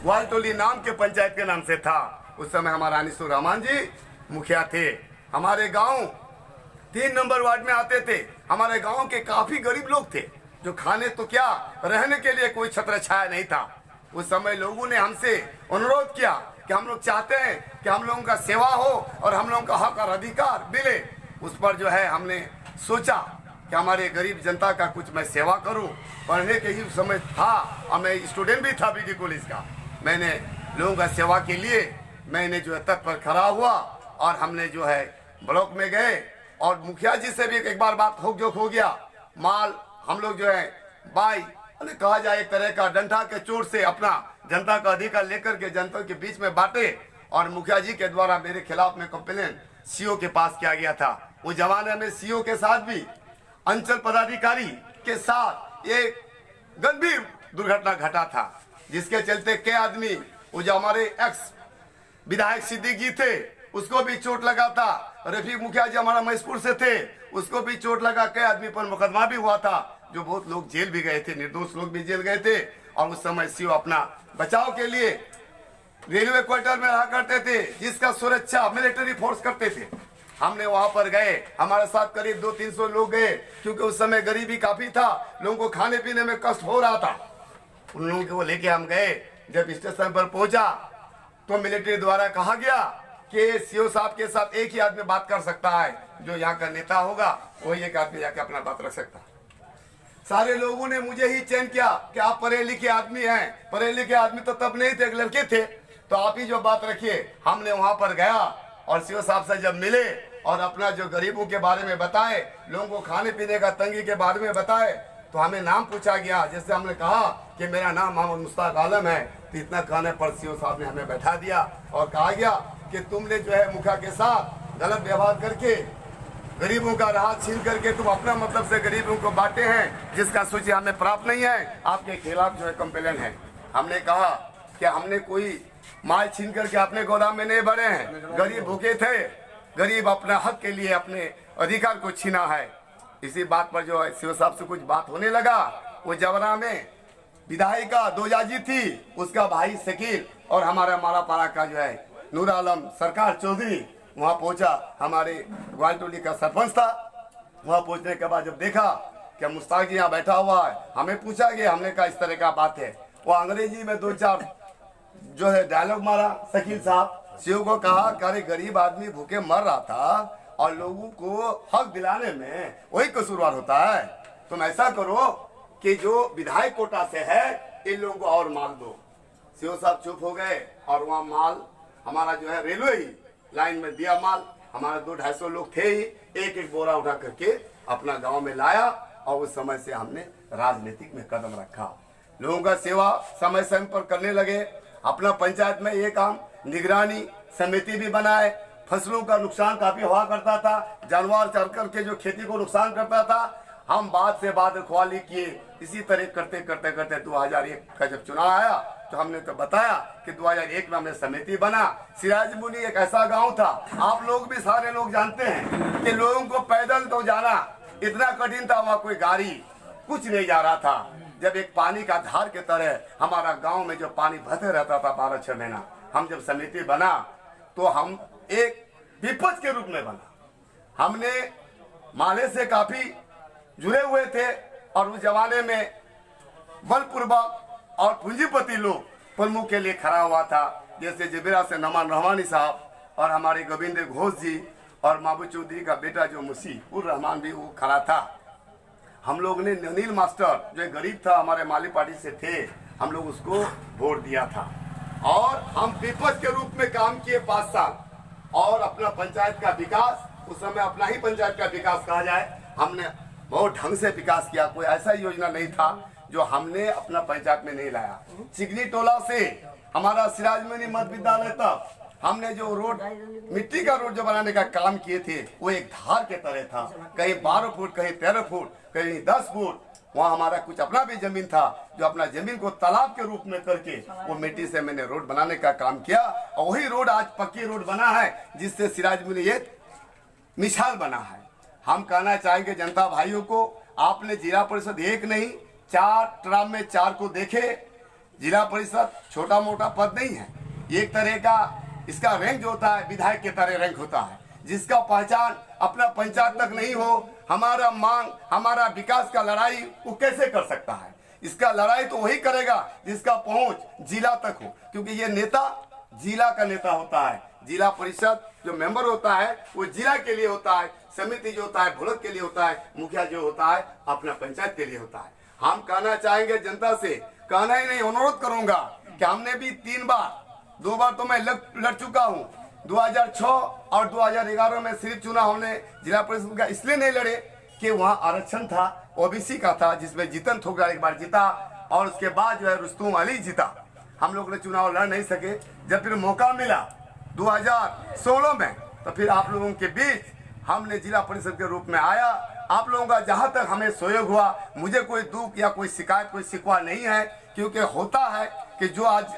ग्वालटोली नाम के पंचायत के नाम से था। उस समय हमारा अनिसुर रहमान जी मुखिया थे। हमारे गांव 3 नंबर वार्ड में आते थे। हमारे गांव के काफी गरीब लोग थे जो खाने तो क्या रहने के लिए कोई छत्र छाया नहीं था। उस समय लोगों ने हमसे अनुरोध किया कि हम लोग चाहते हैं कि हम लोगों का सेवा हो और हम लोगों का हक और अधिकार मिले। उस पर जो है हमने सोचा कि हमारे गरीब जनता का कुछ मैं सेवा करूं। पढ़ने के ही समय था और मैं स्टूडेंट भी था बीडी कॉलेज का। मैंने लोगों का सेवा के लिए मैंने जो है तत्पर खड़ा हुआ और हमने जो है ब्लॉक में गए और मुखिया जी से भी एक बार बात हो गया। माल हम लोग जो है कहा जाए एक तरह का डंडा के चोट से अपना जनता का अधिकार लेकर के जनता के बीच में बांटे और मुखिया जी के द्वारा मेरे खिलाफ में कंप्लेन सीओ के पास किया गया था। उस जमाने में सीओ के साथ भी अंचल पदाधिकारी के साथ एक गंभीर दुर्घटना घटा था, जिसके चलते कई आदमी वो जो हमारे एक्स विधायक सिद्दीक जी थे उसको भी चोट लगा था। रफीक मुखिया जी हमारा महेशपुर से थे, उसको भी चोट लगा। कई आदमी पर मुकदमा भी हुआ था, जो बहुत लोग जेल भी गए थे, निर्दोष लोग भी जेल गए थे। और उस समय सीओ अपना बचाव के लिए रेलवे क्वार्टर में रहा करते थे, जिसका सुरक्षा मिलिट्री फोर्स करते थे। हमने वहां पर गए, हमारे साथ करीब 200-300 लोग गए, क्योंकि उस समय गरीबी काफी था, लोगों को खाने पीने में कष्ट हो रहा था। उन लोगों को लेके हम गए। जब स्टेशन पर पहुंचा तो मिलिट्री द्वारा कहा गया कि सीओ साहब के साथ एक ही आदमी बात कर सकता है, जो यहाँ का नेता होगा वही एक आदमी जाके अपना बात रख सकता है। सारे लोगों ने मुझे ही चयन किया कि आप पढ़े लिखे आदमी हैं। पढ़े लिखे आदमी तो तब नहीं थे, लड़के थे, तो आप ही जो बात रखिए। हमने वहां पर गया और सीओ साहब से जब मिले और अपना जो गरीबों के बारे में बताए, लोगों को खाने पीने का तंगी के बारे में बताए, तो हमें नाम पूछा गया। जैसे हमने कहा कि मेरा नाम मोहम्मद मुश्ताक आलम है, तो इतना कहने पर सीओ साहब ने हमें बैठा दिया और कहा गया कि तुमने जो है मुखिया के साथ गलत व्यवहार करके गरीबों का राहत छीन करके तुम अपना मतलब से गरीबों को बांटे हैं, जिसका सूची हमें प्राप्त नहीं है। आपके खिलाफ जो है कंप्लेन है। हमने कहा कि हमने कोई माल छीन करके अपने गोदाम में नहीं भरे हैं, गरीब भूखे थे, गरीब अपना हक के लिए अपने अधिकार को छीना है। इसी बात पर जो है सीओ साहब से कुछ बात होने लगा। वो जवरा में विधायिका दोजाजी थी, उसका भाई शकील और हमारा मारापाड़ा का जो है नूर आलम सरकार चौधरी वहां पहुंचा। हमारे ग्वालटोली का सरपंच था। वहां पहुंचने के बाद जब देखा कि मुश्ताक जी यहाँ बैठा हुआ है, हमें पूछा गया। हमने कहा इस तरह का बात है। वो अंग्रेजी में 2-4 जो है डायलॉग मारा। शकील साहब सीओ को कहा कि गरीब आदमी भूखे मर रहा था और लोगों को हक दिलाने में वही कसूरवार होता है। तुम ऐसा करो कि जो विधायक कोटा से है इन लोगों को और माल दो। सीओ साहब चुप हो गए और वहाँ माल हमारा जो है रेलवे ही लाइन में दिया माल। हमारे 200-250 लोग थे ही, एक एक बोरा उठा करके अपना गांव में लाया और उस समय से हमने राजनीतिक में कदम रखा। लोगों का सेवा समय समय पर करने लगे। अपना पंचायत में ये काम निगरानी समिति भी बनाए। फसलों का नुकसान काफी हुआ करता था, जानवर चर करके जो खेती को नुकसान करता था, हम बाद से बाद रखवाली किए। इसी तरह करते करते करते 2001 का जब चुनाव आया तो हमने तो बताया कि 2001 में हमने समिति बना। सिराजमुनी एक ऐसा गांव था, आप लोग भी सारे लोग जानते हैं कि लोगों को पैदल तो जाना इतना कठिन था, वहाँ कोई गाड़ी कुछ नहीं जा रहा था। जब एक पानी का धार के तरह हमारा गांव में जो पानी बहते रहता था 12-6 महीना, हम जब समिति बना तो हम एक विपक्ष के रूप में बना। हमने माले से काफी जुड़े हुए थे और उस जमाने में बलपूर्वक और पूंजीपति लोग प्रमुख के लिए खड़ा हुआ था। जैसे जबीरा से नमान रहमानी साहब और हमारे गोविंद घोष जी और महबूब चौधरी का बेटा जो मुसीपुर रहमान भी वो खड़ा था। हम लोग ने अनिल मास्टर जो गरीब था हमारे माली पार्टी से थे, हम लोग उसको वोट दिया था और हम विपक्ष के रूप में काम किए 5 साल। और अपना पंचायत का विकास, उस समय अपना ही पंचायत का विकास कहा जाए, हमने बहुत ढंग से विकास किया। कोई ऐसा योजना नहीं था जो हमने अपना पंचायत में नहीं लाया। चिकनी टोला से हमारा सिराजमुनी मध्य विद्यालय तक हमने जो रोड मिट्टी का रोड जो बनाने का काम किए थे वो एक धार के तरह था, कहीं 12 फुट, कहीं 13 फुट, कहीं 10 फुट। वहाँ हमारा कुछ अपना भी जमीन था, जो अपना जमीन को तालाब के रूप में करके वो मिट्टी से मैंने रोड बनाने का काम किया और वही रोड आज पक्की रोड बना है, जिससे सिराजमुनी एक मिसाल बना है। हम कहना चाहेंगे जनता भाइयों को, आपने जिला परिषद 1 नहीं 4 ट्राम में 4 को देखे। जिला परिषद छोटा मोटा पद नहीं है, एक तरह का इसका रैंक जो होता है विधायक के तरह रैंक होता है, जिसका पहचान अपना पंचायत तक नहीं हो, हमारा मांग हमारा विकास का लड़ाई वो कैसे कर सकता है। इसका लड़ाई तो वही करेगा जिसका पहुंच जिला तक हो, क्योंकि ये नेता जिला का नेता होता है। जिला परिषद जो मेंबर होता है वो जिला के लिए होता है, समिति जो होता है भुलक के लिए होता है, मुखिया जो होता है अपना पंचायत के लिए होता है। हम कहना चाहेंगे जनता से, कहना ही नहीं अनुरोध करूंगा कि हमने भी 3 बार, 2 बार तो मैं लड़ चुका हूँ। 2006 और 2011 में सिर्फ चुनाव हमने जिला परिषद का इसलिए नहीं लड़े कि वहाँ आरक्षण था, ओबीसी का था, जिसमें जीतन ठोकरा एक बार जीता और उसके बाद जो है रुस्तुम अली जीता। हम लोग ने चुनाव लड़ नहीं सके। जब फिर मौका मिला 2016 में, तो फिर आप लोगों के बीच हमने जिला परिषद के रूप में आया। आप लोगों का जहां तक हमें सहयोग हुआ, मुझे कोई दुख या कोई शिकायत कोई शिकवा नहीं है, क्योंकि होता है कि जो आज